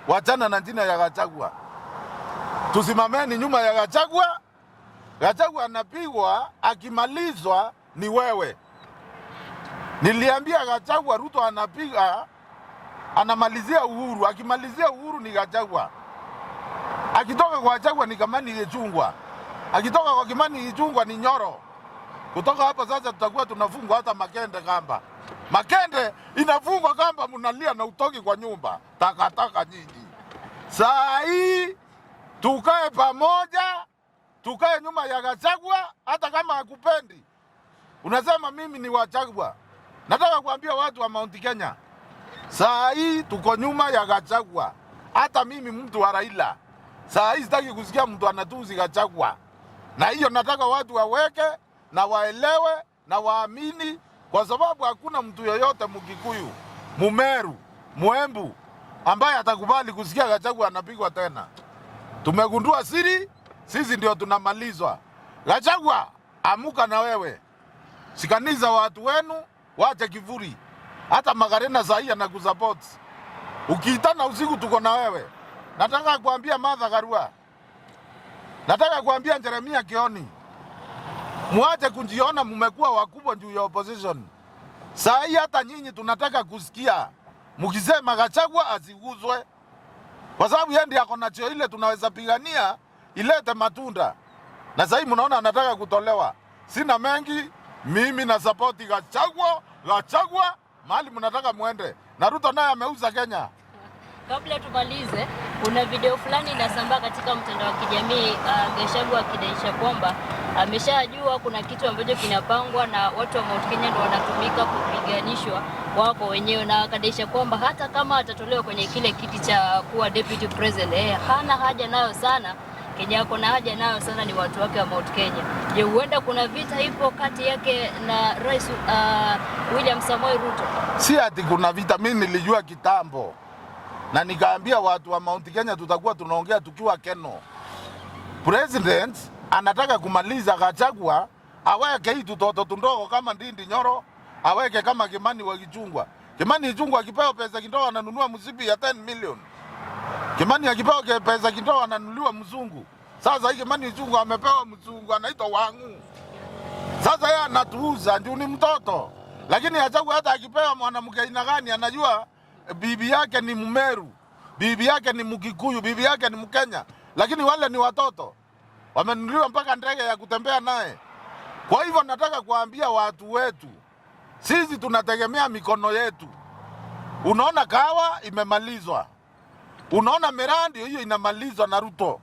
wachana na jina ya Gachagua. Tusimameni nyuma ya Gachagua. Gachagua anapigwa, akimalizwa ni wewe. Niliambia Gachagua Ruto anapiga, anamalizia Uhuru. Akimalizia Uhuru ni Gachagua. Akitoka kwa Gachagua ni Kimani Ichung'wah. Akitoka kwa Kimani Ichung'wah ni Nyoro. Kutoka hapa sasa tutakuwa tunafungwa hata Makende kamba. Makende inafungwa kamba, mnalia na utoki kwa nyumba. Takataka nyingi. Saa hii tukae pamoja, tukae nyuma ya Gachagua hata kama hakupendi. Unasema mimi ni wa Gachagua. Nataka kuambia watu wa Mount Kenya, saa hii tuko nyuma ya Gachagua. Hata mimi mtu wa Raila. Saa hii sitaki kusikia mtu anatusi Gachagua. Na hiyo nataka watu waweke na waelewe na waamini, kwa sababu hakuna mtu yoyote Mkikuyu, Mumeru, Muembu ambaye atakubali kusikia Gachagua anapigwa tena. Tumegundua siri, sisi ndio tunamalizwa. Gachagua, amuka na wewe. Sikaniza watu wenu, wache kivuri. Hata Magarena sahi anakusupport. Ukiitana usiku tuko na wewe. Nataka kuambia Martha Karua. Nataka kuambia Jeremia Kioni. Muache kujiona mmekuwa wakubwa juu ya opposition. Sahi hata nyinyi tunataka kusikia mkisema Gachagua asiguzwe. Kwa sababu yeye ndiye ako na cheo ile tunaweza pigania ilete matunda. Na sasa mnaona anataka kutolewa. Sina mengi, mimi na support Gachagua, mahali mnataka muende. Na Ruto naye ameuza Kenya. Kabla tumalize, kuna video fulani inasambaa katika mtandao wa kijamii, Gachagua akidaisha kwamba ameshajua kuna kitu ambacho kinapangwa na watu wa Mount Kenya ndio wanatumika kupiganishwa wako wenyewe, na akadaisha kwamba hata kama atatolewa kwenye kile kiti cha kuwa deputy president, hana haja nayo sana. Kenya yako na haja nayo sana ni watu wake wa Mount Kenya. Je, huenda kuna vita ipo kati yake na Rais William Samoei Ruto? Si ati kuna vita, mimi nilijua kitambo. Na nikaambia watu wa Mount Kenya tutakuwa tunaongea tukiwa Keno. President anataka kumaliza Gachagua, aweke hii tutoto tundogo kama Ndindi Nyoro, aweke kama Kimani wa Ichung'wah. Kimani Ichung'wah akipewa pesa kidogo ananunua msibi ya 10 million. Kimani akipewa pesa kidogo ananunuliwa mzungu. Sasa hii Kimani Ichung'wah amepewa mzungu anaitwa Wang'u. Sasa yeye anatuuza ndio ni mtoto. Lakini Gachagua hata akipewa mwanamke aina gani anajua bibi yake ni Mumeru, bibi yake ni Mkikuyu, bibi yake ni Mkenya. Lakini wale ni watoto. Wamenunuliwa mpaka ndege ya kutembea naye. Kwa hivyo nataka kuambia watu wetu, sisi tunategemea mikono yetu. Unaona kawa imemalizwa. Unaona Mirandi hiyo inamalizwa na Ruto.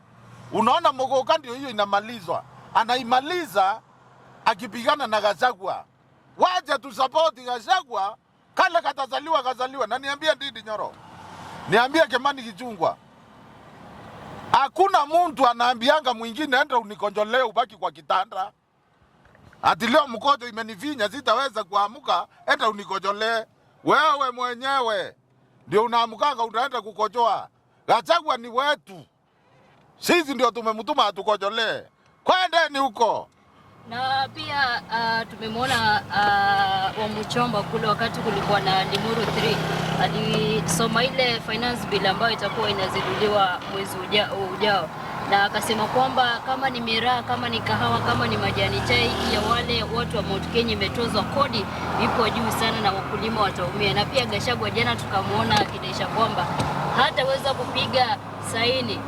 Unaona Mogoka ndio hiyo inamalizwa. Anaimaliza akipigana na Gachagua. Waje tu support Gachagua, kale kazaliwa. Na niambia Ndindi Nyoro, niambia Kimani Ichung'wah, hakuna mtu anaambianga mwingine enda unikonjolee ubaki kwa kitanda. Ati leo mkojo imenifinya sitaweza kuamuka, enda unikonjolee. Wewe mwenyewe ndio unaamukanga unaenda kukojoa. Gachagua ni wetu. Sisi ndio tumemtuma atukojolee. Kwendeni huko. Na pia tumemwona Wamuchomba kule wakati kulikuwa na Limuru 3 alisoma ile finance bill ambayo itakuwa inaziduliwa mwezi ujao, na akasema kwamba kama ni miraa, kama ni kahawa, kama ni majani chai ya wale watu wa Mount Kenya imetozwa kodi ipo juu sana na wakulima wataumia. Na pia Gachagua jana tukamwona akidaisha kwamba hataweza kupiga saini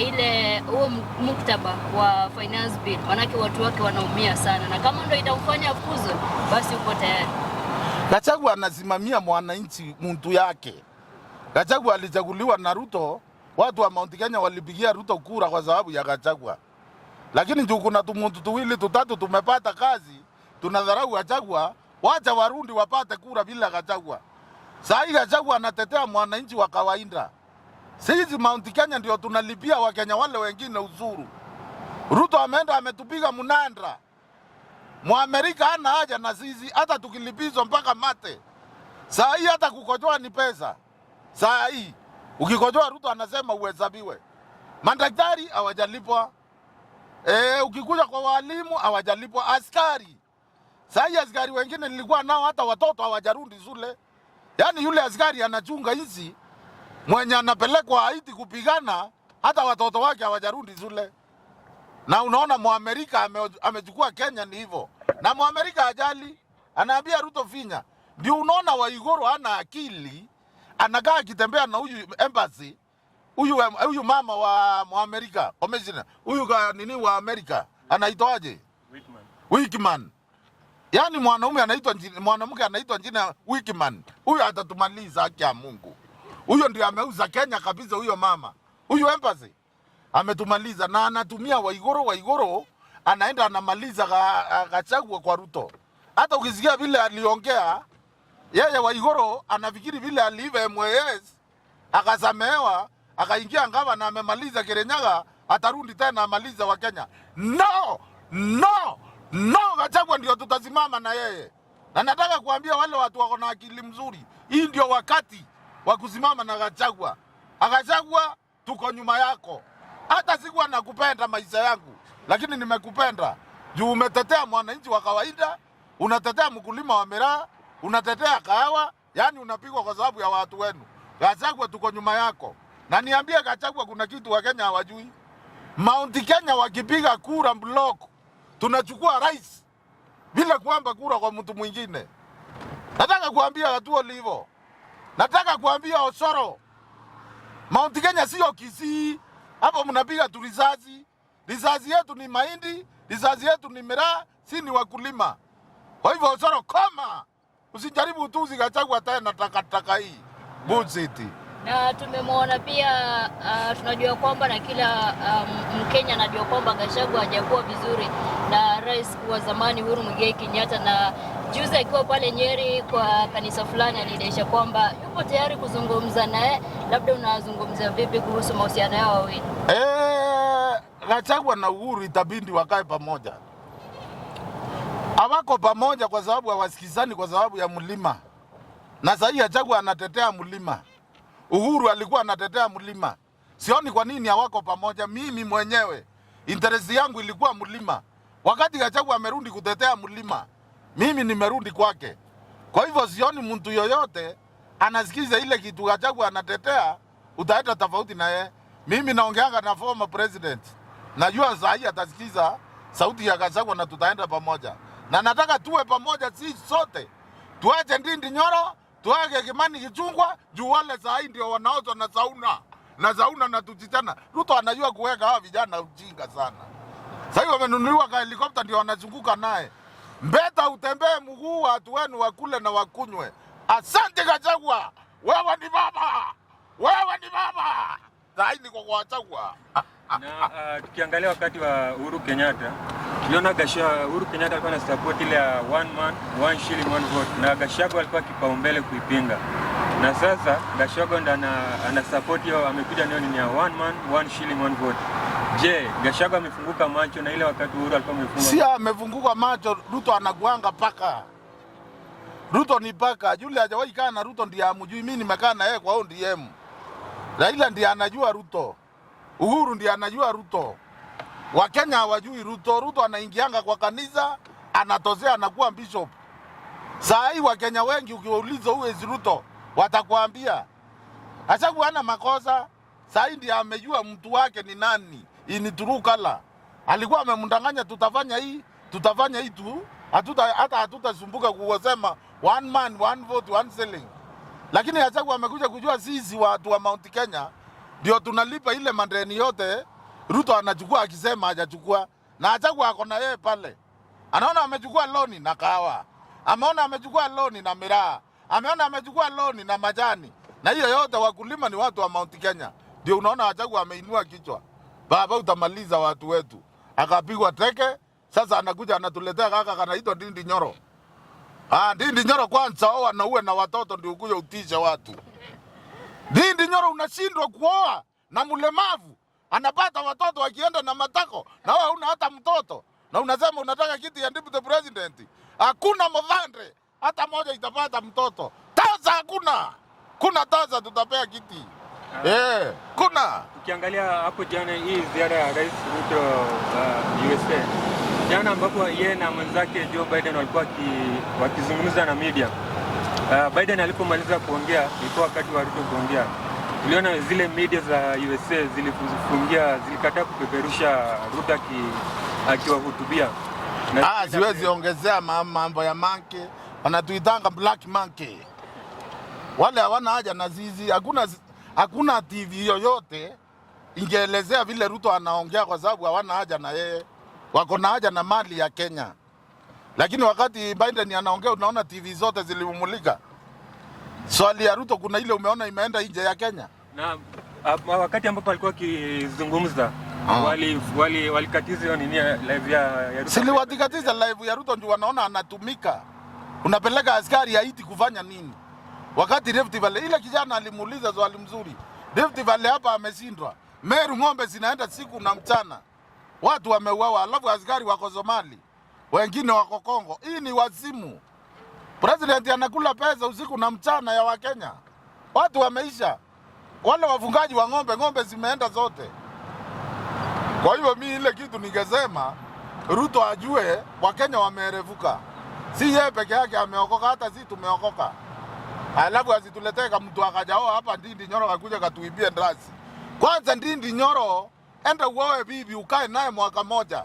ile huo muktaba wa finance bill, manake watu wake wanaumia sana, na kama ndio itamfanya afukuzwe basi uko tayari. Gachagua anasimamia mwananchi mtu yake. Gachagua alichaguliwa na Ruto, watu wa Mount Kenya walipigia Ruto kura kwa sababu ya Gachagua. Lakini juu kuna mtu tuwili tutatu tumepata kazi, tunadharau Gachagua, wacha Warundi wapate kura bila Gachagua. Sasa hii Gachagua anatetea mwananchi wa kawaida. Sisi Mount Kenya ndio tunalipia Wakenya wale wengine uzuru. Ruto ameenda ametupiga mnandra. Muamerika hana haja na sisi, hata tukilipizwa mpaka mate. Saa hii hata kukojoa ni pesa. Saa hii ukikojoa Ruto anasema uhesabiwe. Madaktari hawajalipwa. Ukikuja kwa walimu hawajalipwa. Askari. Saa hii askari wengine nilikuwa nao hata watoto hawajarudi shule. Yaani yule askari anachunga hizi mwenye anapelekwa Haiti kupigana, hata watoto wake hawajarudi shule. Na unaona Muamerika amechukua Kenya ni hivyo. Na Muamerika ajali, anaambia Ruto finya. Ndio unaona Waiguru hana akili, anakaa akitembea na huyu embassy, huyu mama wa Muamerika, commissioner, huyu nini wa Amerika, anaitwaje? Wickman. Yaani mwanamke anaitwa jina Wickman. Huyu atatumaliza haki ya Mungu. Huyo ndio ameuza Kenya kabisa huyo mama. Huyu embassy ametumaliza na anatumia Waiguru anaenda anamaliza Gachagua kwa Ruto. Hata ukisikia vile aliongea yeye Waiguru anafikiri vile aliiva MWS akasamehewa akaingia ngava na amemaliza Kirinyaga atarudi tena amaliza wa Kenya. No, Gachagua ndio tutasimama na yeye. Na nataka kuambia wale watu wako na akili mzuri, hii ndio wakati wa kusimama na Gachagua. Gachagua, tuko nyuma yako. Hata sikuwa nakupenda maisha yangu, lakini nimekupenda juu umetetea mwananchi wa kawaida, unatetea mkulima wa miraa, unatetea kahawa, yani unapigwa kwa sababu ya watu wenu. Gachagua, tuko nyuma yako. Na niambie Gachagua, kuna kitu wa Kenya hawajui. Mount Kenya wakipiga kura block, tunachukua rais bila kuomba kura kwa mtu mwingine. Nataka kuambia watu hivyo. Nataka kuambia Osoro, Mount Kenya sio Kisii. Hapo mnapiga tu risasi. Risasi yetu ni mahindi, risasi yetu ni miraa, si ni wakulima. Kwa hivyo Osoro, koma. Usijaribu utuzi Gachagua tena takataka hii. Bullshit. Na tumemwona pia tunajua kwamba na kila Mkenya anajua kwamba Gachagua hajakuwa vizuri na rais wa zamani Uhuru Muigai Kenyatta, na juzi akiwa pale Nyeri kwa kanisa fulani alidesha kwamba yupo tayari kuzungumza naye. Labda unazungumzia vipi kuhusu mahusiano yao wawili? Gachagua na Uhuru itabindi wakae pamoja. Hawako pamoja kwa sababu hawasikizani kwa sababu ya mlima. Na sasa Gachagua anatetea mlima. Uhuru alikuwa anatetea mlima. Sioni kwa nini hawako pamoja. Mimi mwenyewe interest yangu ilikuwa mlima. Wakati Gachagua amerudi kutetea mlima, mimi nimerudi kwake. Kwa hivyo sioni mtu yoyote anasikiza ile kitu Gachagua anatetea utaenda tofauti na yeye. Mimi naongeanga na former president. Najua sahi atasikiza sauti ya Gachagua na tutaenda pamoja. Na nataka tuwe pamoja sisi sote. Tuache Ndindi Nyoro, tuage Kimani Ichung'wah, juu wale sahi ndio wanaozwa na Zauna na tutitana. Ruto anajua kuweka hawa vijana ujinga sana. Sasa wamenunuliwa kwa helikopta ndio wanazunguka naye. Mbeta utembee mguu watu wenu wakule na wakunywe. Asante Gachagua. Wewe ni baba. Wewe ni baba. Sasa ni kwa Gachagua. Na tukiangalia wakati wa Uhuru Kenyatta, tuliona Uhuru Kenyatta alikuwa na support ile ya one man, one shilling, one vote. Na Gachagua alikuwa kipaumbele kuipinga. Na sasa Gachagua ndo ana support hiyo, amekuja ndio ni ya one man, one shilling, one vote. Je, Gachagua amefunguka macho na ile wakati Uhuru alikuwa amefunga? Si amefunguka macho, Ruto anakuanga paka. Ruto ni paka. Yule hajawahi kaa na Ruto ndiye amjui. Mimi nimekaa na yeye kwa ODM. Raila ndiye anajua Ruto. Uhuru ndiye anajua Ruto. Wakenya hawajui Ruto. Ruto anaingianga kwa kanisa, anatozea anakuwa bishop. Saa hii Wakenya wengi ukiwauliza huyu ezi Ruto, watakwambia Gachagua hana makosa. Saa hii ndiye amejua mtu wake ni nani. Ini true color. Alikuwa amemdanganya tutafanya hii tu. Hatutasumbuka kusema one man, one vote, one shilling. Lakini Gachagua amekuja kujua sisi watu wa Mount Kenya ndio tunalipa ile madeni yote. Ruto anachukua akisema hajachukua. Na Gachagua ako na yeye pale. Anaona amechukua loni na kahawa. Ameona amechukua loni na miraa. Ameona amechukua loni na majani. Na hiyo yote wakulima ni watu wa Mount Kenya. Ndio unaona Gachagua ameinua kichwa. Baba utamaliza watu wetu. Akapigwa teke. Sasa anakuja anatuletea kaka kanaitwa Ndindi Nyoro. Ndindi Nyoro kwanza oa na uwe na watoto ndio ukuje utisha watu. Ndindi Nyoro unashindwa kuoa na mlemavu. Anapata watoto wakienda na matako. Na wewe huna hata mtoto. Na unasema unataka kiti ya deputy president. Hakuna Mvandre. Hata moja itapata mtoto. Taza hakuna. Kuna taza tutapea kiti. Kuna. Ukiangalia hapo jana hii ziara ya Rais Ruto USA. Jana ambapo yeye na mwenzake Joe Biden walikuwa wakizungumza na media. Biden alipomaliza kuongea, ilikuwa wakati wa Ruto kuongea. tuliona zile media za USA zilikataa kupeperusha Ruto akiwahutubia. Siwezi ongezea mambo ya monkey, wanatuitanga black monkey. Wale hawana haja na zizi, hakuna TV yoyote ingeelezea vile Ruto anaongea kwa sababu hawana haja na yeye. Wako na haja na mali ya Kenya. Lakini wakati Biden anaongea unaona TV zote zilimulika. Swali ya Ruto kuna ile umeona imeenda nje ya Kenya. Na wakati ambapo alikuwa akizungumza walikatiza nini live ya Ruto. Sili watikatiza live ya Ruto ndio wanaona anatumika. Unapeleka askari Haiti kufanya nini? Wakati Rift Valley ile kijana alimuuliza swali mzuri. Rift Valley hapa ameshindwa. Meru ng'ombe zinaenda siku na mchana. Watu wameuawa, alafu askari wako Somali. Wengine wako Kongo. Hii ni wazimu. President anakula pesa usiku na mchana ya Wakenya. Watu wameisha. Wale wafungaji wa ng'ombe zimeenda zote. Kwa hivyo mimi ile kitu ningesema Ruto ajue Wakenya wamerevuka. Si yeye peke yake ameokoka, hata sisi tumeokoka. Alafu asituletee kama mtu akajao hapa Ndindi Nyoro akakuja katuibie ndazi. Kwanza Ndindi Nyoro enda uoe bibi ukae naye mwaka moja.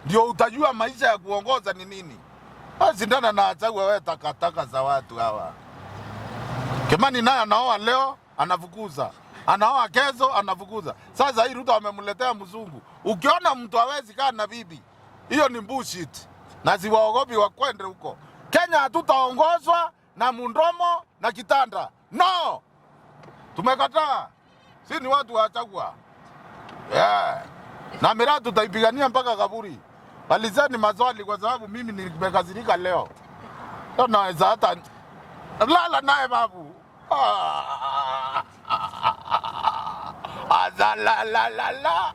Ndio utajua maisha ya kuongoza ni nini. Sindana na achagua wewe takataka za watu hawa. Kimani naye anaoa leo anafukuza. Anaoa kesho anafukuza. Sasa hii Ruto amemletea mzungu. Ukiona mtu hawezi kaa na bibi, hiyo ni bullshit. Na siwaogopi wakwende huko. Kenya hatutaongozwa na mundomo na kitanda. No! Tumekataa. Si ni watu wachagua. Yeah. Na miradi tutaipigania mpaka kaburi. Walizeni maswali kwa sababu mimi nimekasirika leo. Ndio naweza hata lala naye babu. La la la la.